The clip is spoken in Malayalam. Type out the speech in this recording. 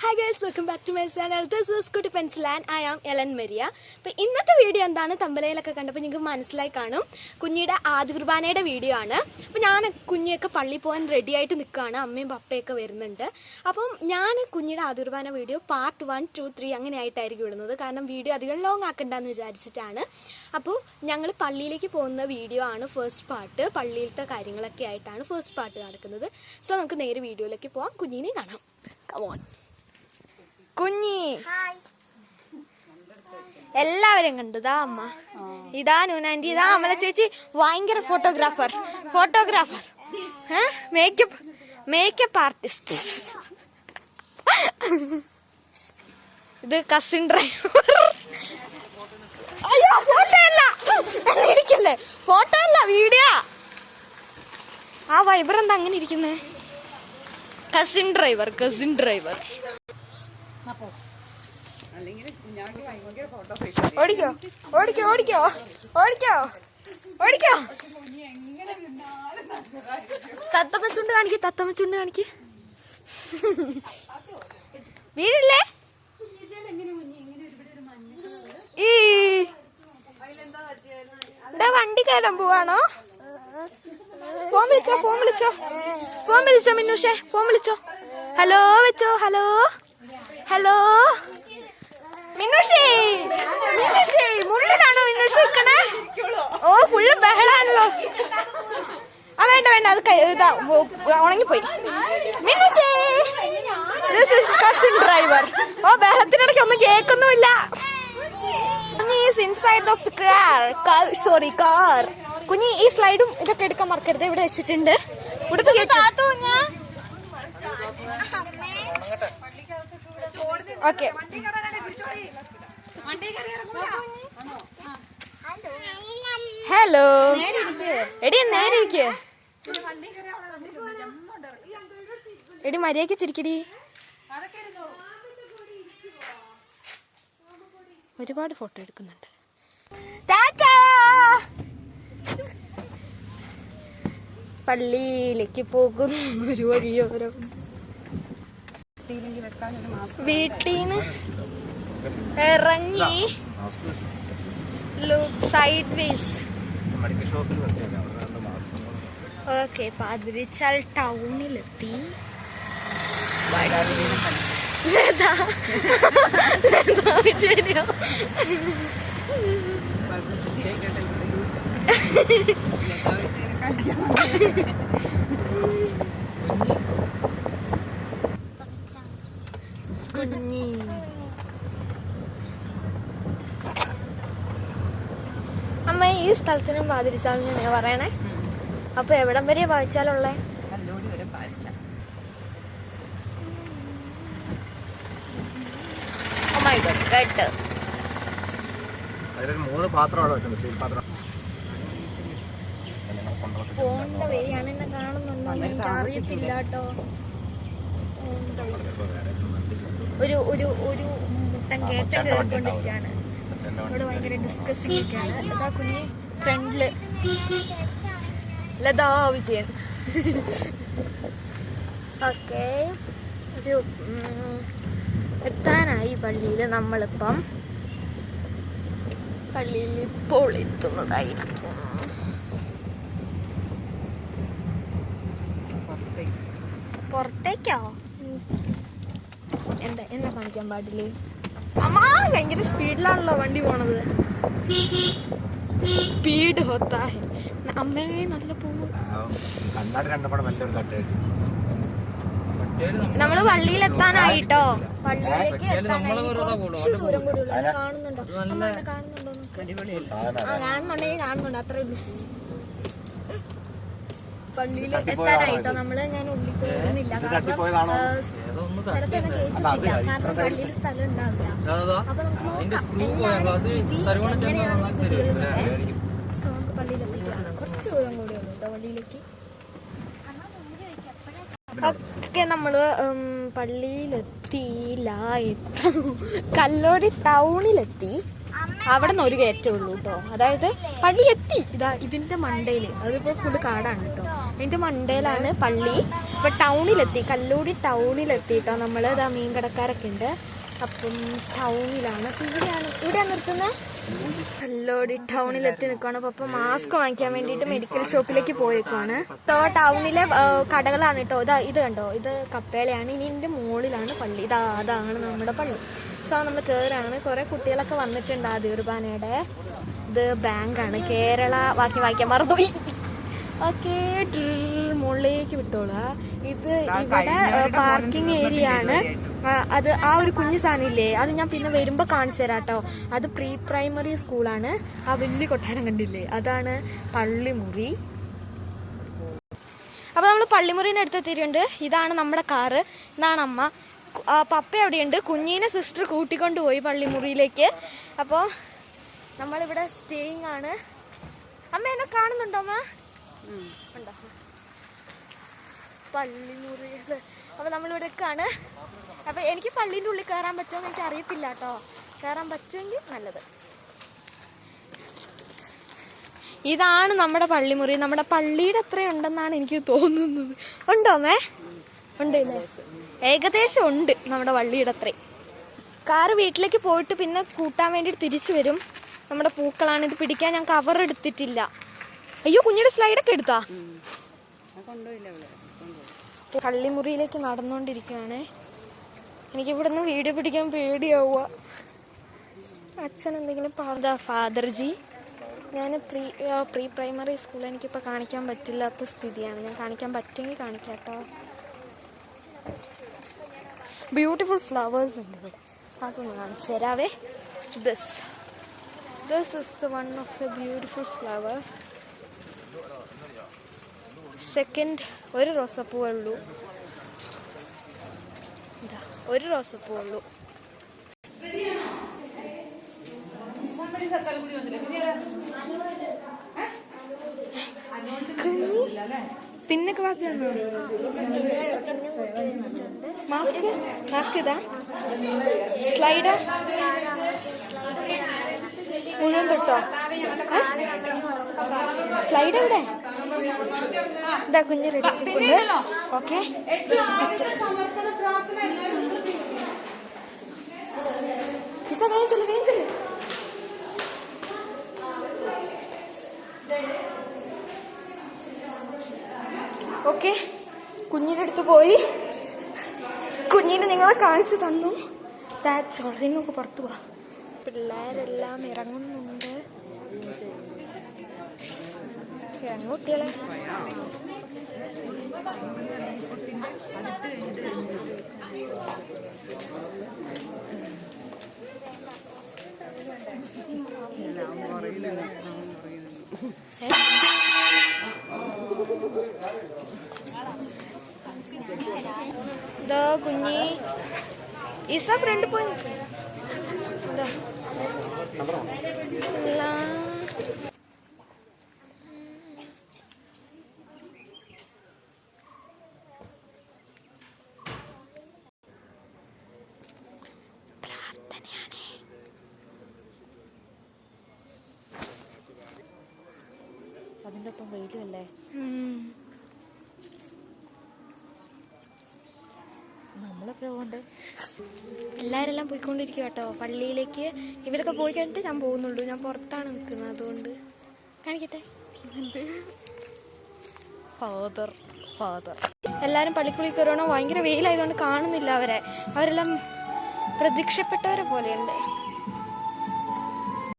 Hi guys, welcome back to my channel. This is Kutti Pencil and I am Ellen Maria. അപ്പോൾ ഇന്നത്തെ വീഡിയോ എന്താണ് തമ്പലയിലൊക്കെ കണ്ടപ്പോൾ നിങ്ങൾക്ക് മനസ്സിലായി കാണും കുഞ്ഞിയുടെ ആദ്യ കുർബാനയുടെ വീഡിയോ ആണ്. അപ്പോൾ ഞാൻ കുഞ്ഞിയൊക്കെ പള്ളി പോകാൻ റെഡി ആയിട്ട് നിൽക്കുകയാണ്. അമ്മയും പപ്പയൊക്കെ വരുന്നുണ്ട്. അപ്പം ഞാൻ കുഞ്ഞിയുടെ ആദ്യ കുർബാന വീഡിയോ പാർട്ട് 1, 2, 3 അങ്ങനെ ആയിട്ടായിരിക്കും ഇടുന്നത്. കാരണം വീഡിയോ അധികം ലോങ് ആക്കണ്ടെന്ന് വിചാരിച്ചിട്ടാണ്. അപ്പോൾ ഞങ്ങൾ പള്ളിയിലേക്ക് പോകുന്ന വീഡിയോ ആണ് ഫസ്റ്റ് പാർട്ട്. പള്ളിയിലത്തെ കാര്യങ്ങളൊക്കെ ആയിട്ടാണ് ഫസ്റ്റ് പാർട്ട് നടക്കുന്നത്. സോ നമുക്ക് നേരെ വീഡിയോയിലേക്ക് പോകാം. കുഞ്ഞിനെ കാണാം. Come on. കുഞ്ഞി എല്ലാവരും കണ്ടു. ഇതാ അമ്മ, ഇതാ നൂനാൻറ്റി, ഇതാ അമല ചേച്ചി ഭയങ്കര ഫോട്ടോഗ്രാഫർ മേക്കപ്പ് ആർട്ടിസ്റ്റ്. ഇത് കസിൻ ഡ്രൈവർ. അയ്യോ ഫോട്ടോ അല്ല വീഡിയോ. ആ വൈബർ എന്താ അങ്ങനെ ഇരിക്കുന്നേ? കസിൻ ഡ്രൈവർ ഓടിക്കോ. തത്തമ്മച്ചുണ്ട് കാണിക്ക്. വീടില്ലേ? വണ്ടി കയറാൻ പോവാണോ? ഫോൺ വിളിച്ചോ മിന്നുഷേ, ഫോൺ വിളിച്ചോ. ഹലോ വെച്ചോ. ഹലോ മിന്നുഷേ, മുള്ളിലാണോ മിന്നുഷ നിൽക്കണേ? ഓ ഫുള്ള് ബഹളാണല്ലോ. വേണ്ട അത് ഇതാ ഉണങ്ങിപ്പോയി. മിന്നുഷേ, കസിൻ ഡ്രൈവർ. ഓ ബഹളത്തിനിടയ്ക്ക് ഒന്നും കേൾക്കുന്നുമില്ല. Inside of the car. കുഞ്ഞി ഈ സ്ലൈഡും ഇതൊക്കെ എടുക്കാൻ മറക്കരുത്. ഇവിടെ വെച്ചിട്ടുണ്ട്. ഓക്കെ, ഹലോ എടി നേരെ ഇരിക്കേ. എടി മര്യാദക്ക് ചിരിക്കടി. ഒരുപാട് ഫോട്ടോ എടുക്കുന്നുണ്ട്. ടാറ്റാ. പള്ളിയിലേക്ക് പോകും ഒരു വഴിയോരം. വീട്ടീന്ന് ഇറങ്ങി സൈഡ് വേസ്. ഓക്കെ, പാതിരിച്ചാൽ ടൗണിലെത്തി. ശരിയോ? കുഞ്ഞി അമ്മ ഈ സ്ഥലത്തിനും ബാധിച്ചാലും ഞാൻ പറയണേ. അപ്പൊ എവിടം വരെ വായിച്ചാലുള്ളേ? പോണ്ട വഴിയാണ്. എന്നെ കാണുന്നുണ്ടോ എനിക്ക് അറിയത്തില്ല കേട്ടോ. ഒരു മുട്ടൻ കയറ്റം കേറിക്കൊണ്ടിരിക്കുകയാണ്. ഇവിടെ ഭയങ്കര ഡിസ്കസിംഗ് ഒക്കെയാണ്. അതാ കുഞ്ഞി ഫ്രണ്ടില് ലതാ വിജയൻ. ഓക്കെ, ഒരു എത്താനായി പള്ളിയിൽ. നമ്മളിപ്പം പള്ളിയിൽ ഇപ്പോൾ എത്തുന്നതായിരിക്കും. പുറത്തേക്കോ? എന്താ കാണിക്കാൻ പാടില്ലേ? അമ്മാ ഭയങ്കര സ്പീഡിലാണല്ലോ വണ്ടി പോണത്. സ്പീഡ് ഹോത്താ ഹെ. അമ്മയെ നല്ല പോകും. നമ്മള് പള്ളിയിലെത്താനായിട്ടോ. പള്ളിയിലേക്ക് എത്താനായി. കുറച്ച് ദൂരം കൂടി ഉള്ളു. കാണുന്നുണ്ടോ? അമ്മ എന്നെ കാണുന്നുണ്ടോ? കാണുന്നുണ്ടോ? അത്രേ ഉള്ളൂ. പള്ളിയിൽ എത്താനായിട്ടോ നമ്മള്. ഞാൻ ഉള്ളിൽ കയറുന്നില്ല. ചിലപ്പോ എന്നെ കേട്ടിട്ടില്ല. കാരണം പള്ളിയിൽ സ്ഥലം ഉണ്ടാവില്ല. അപ്പൊ നമുക്ക് നോക്കാം എന്താണ് സ്ഥിതി, എങ്ങനെയാണ് സ്ഥിതികൾ. സോ നമുക്ക് പള്ളിയിലെത്തിയിട്ടാണ്. കുറച്ച് ദൂരം കൂടെ ഉള്ളൂ കേട്ടോ പള്ളിയിലേക്ക്. ഒക്കെ നമ്മള് പള്ളിയിലെത്തിയില്ല. കല്ലോടി ടൗണിലെത്തി. അവിടെ നിന്ന് ഒരു കയറ്റേ ഉള്ളൂ കേട്ടോ. അതായത് പള്ളി എത്തി. ഇതിന്റെ മണ്ടയില് അതിപ്പോ ഫുള്ള് കാടാണ് കേട്ടോ. അതിൻ്റെ മണ്ടയിലാണ് പള്ളി. അപ്പോൾ ടൗണിലെത്തി, കല്ലൂടി ടൗണിലെത്തി കേട്ടോ നമ്മൾ. ഇതാ മീൻ കടക്കാരൊക്കെ ഉണ്ട്. അപ്പം ടൗണിലാണ്. അപ്പം ഇവിടെയാണ് നിർത്തുന്നത്. കല്ലോടി ടൗണിലെത്തി നിൽക്കുകയാണ്. അപ്പം മാസ്ക് വാങ്ങിക്കാൻ വേണ്ടിയിട്ട് മെഡിക്കൽ ഷോപ്പിലേക്ക് പോയേക്കുവാണ്. ടൗണിലെ കടകളാണ് കേട്ടോ. ഇത് കണ്ടോ, ഇത് കപ്പേളയാണ്. ഇനി ഇതിൻ്റെ മുകളിലാണ് പള്ളി. അതാണ് നമ്മുടെ പള്ളി. സോ നമ്മൾ കയറാണ്. കുറേ കുട്ടികളൊക്കെ വന്നിട്ടുണ്ട് ആദ്യ കുർബാനയുടെ. ഇത് ബാങ്കാണ്. കേരള വായിക്കാൻ മറന്നുപോയി. ഓക്കെ, മുകളിലേക്ക് വിട്ടോളാ. ഇത് ഇവിടെ പാർക്കിംഗ് ഏരിയ ആണ്. അത് ആ ഒരു കുഞ്ഞു സാധനമില്ലേ, അത് ഞാൻ പിന്നെ വരുമ്പോ കാണിച്ചു തരാം കേട്ടോ. അത് പ്രീ പ്രൈമറി സ്കൂളാണ്. ആ വലിയ കൊട്ടാരം കണ്ടില്ലേ, അതാണ് പള്ളിമുറി. അപ്പൊ നമ്മൾ പള്ളിമുറിന്റെ അടുത്തെത്തിയിട്ടുണ്ട്. ഇതാണ് നമ്മുടെ കാറ്, ഇതാണ് അമ്മ. പപ്പ എവിടെയുണ്ട്? കുഞ്ഞീനെ സിസ്റ്റർ കൂട്ടിക്കൊണ്ട് പോയി പള്ളിമുറിയിലേക്ക്. അപ്പോൾ നമ്മളിവിടെ സ്റ്റേയിങ് ആണ്. അമ്മ എന്നെ കാണുന്നുണ്ടോ അമ്മ? ഉണ്ടോ? പള്ളിമുറിയിൽ. അപ്പോൾ നമ്മളിവിടെയൊക്കെയാണ്. അപ്പോൾ എനിക്ക് പള്ളീൻ്റെ ഉള്ളിൽ കയറാൻ പറ്റുമെന്ന് എനിക്ക് അറിയത്തില്ല കേട്ടോ. കയറാൻ പറ്റുമെങ്കിൽ നല്ലത്. ഇതാണ് നമ്മുടെ പള്ളിമുറി. നമ്മുടെ പള്ളിയുടെ അത്രയുണ്ടെന്നാണ് എനിക്ക് തോന്നുന്നത്. ഉണ്ടോ അമ്മേ? ഉണ്ടല്ലേ? ഏകദേശം ഉണ്ട് നമ്മുടെ പള്ളിയുടെ അത്രയും. കാറ് വീട്ടിലേക്ക് പോയിട്ട് പിന്നെ കൂട്ടാൻ വേണ്ടിയിട്ട് തിരിച്ചു വരും. നമ്മുടെ പൂക്കളാണ്. ഇത് പിടിക്കാൻ ഞാൻ കവർ എടുത്തിട്ടില്ല. അയ്യോ, കുഞ്ഞിയുടെ സ്ലൈഡൊക്കെ എടുത്താ? പള്ളിമുറിയിലേക്ക് നടന്നുകൊണ്ടിരിക്കുകയാണ്. എനിക്കിവിടെ നിന്ന് വീഡിയോ പിടിക്കാൻ പേടിയാവുക. അച്ഛൻ എന്തെങ്കിലും ഫാദർജി. ഞാൻ പ്രീ പ്രൈമറി സ്കൂൾ എനിക്കിപ്പോൾ കാണിക്കാൻ പറ്റില്ലാത്ത സ്ഥിതിയാണ്. ഞാൻ കാണിക്കാൻ പറ്റുമെങ്കിൽ കാണിക്കാം കേട്ടോ. ബ്യൂട്ടിഫുൾ ഫ്ലവേഴ്സ് ഉണ്ട് ഇവിടെ. അതൊന്ന് കാണിച്ചു തരാവേ. This is the one of the beautiful flower. Second, ഒരു റോസപ്പൂവേ ഉള്ളൂ. ഒരു റോസപ്പൂവേ ഉള്ളൂ. പിന്നൊക്കെ ബാക്കി വന്നോ? മാസ്ക് ഇതാ. സ്ലൈഡ് മുഴുവൻ തൊട്ടോ? സ്ലൈഡ് എവിടെ? ഇതാ കുഞ്ഞ് റെഡി. ഓക്കെ, വേഗം ചെല്ലു. ഓക്കെ, കുഞ്ഞിൻ്റെ അടുത്ത് പോയി. കുഞ്ഞിനെ നിങ്ങളെ കാണിച്ചു തന്നു. That's all. നിങ്ങൾക്ക് പുറത്തു പോവാ. പിള്ളേരെല്ലാം ഇറങ്ങുന്നുണ്ട്. കുട്ടികളെ ഇതാ കുഞ്ഞി ഈസ ഫ്രണ്ട് പോയി. അതിൻ്റെ ഒപ്പം വെയിലുമല്ലേ. നമ്മളൊക്കെ പോകണ്ടേ? എല്ലാവരെല്ലാം പോയിക്കൊണ്ടിരിക്കുക കേട്ടോ പള്ളിയിലേക്ക്. ഇവരൊക്കെ പോയി കഴിഞ്ഞിട്ട് ഞാൻ പോകുന്നുള്ളൂ. ഞാൻ പുറത്താണ് നിൽക്കുന്നത്, അതുകൊണ്ട് കാണിക്കട്ടെ. ഫാദർ എല്ലാവരും പള്ളിക്കുള്ളിൽ കയറണം. ഭയങ്കര വെയിലായതുകൊണ്ട് കാണുന്നില്ല അവരെല്ലാം പ്രതീക്ഷപ്പെട്ടവരെ പോലെയുണ്ട്.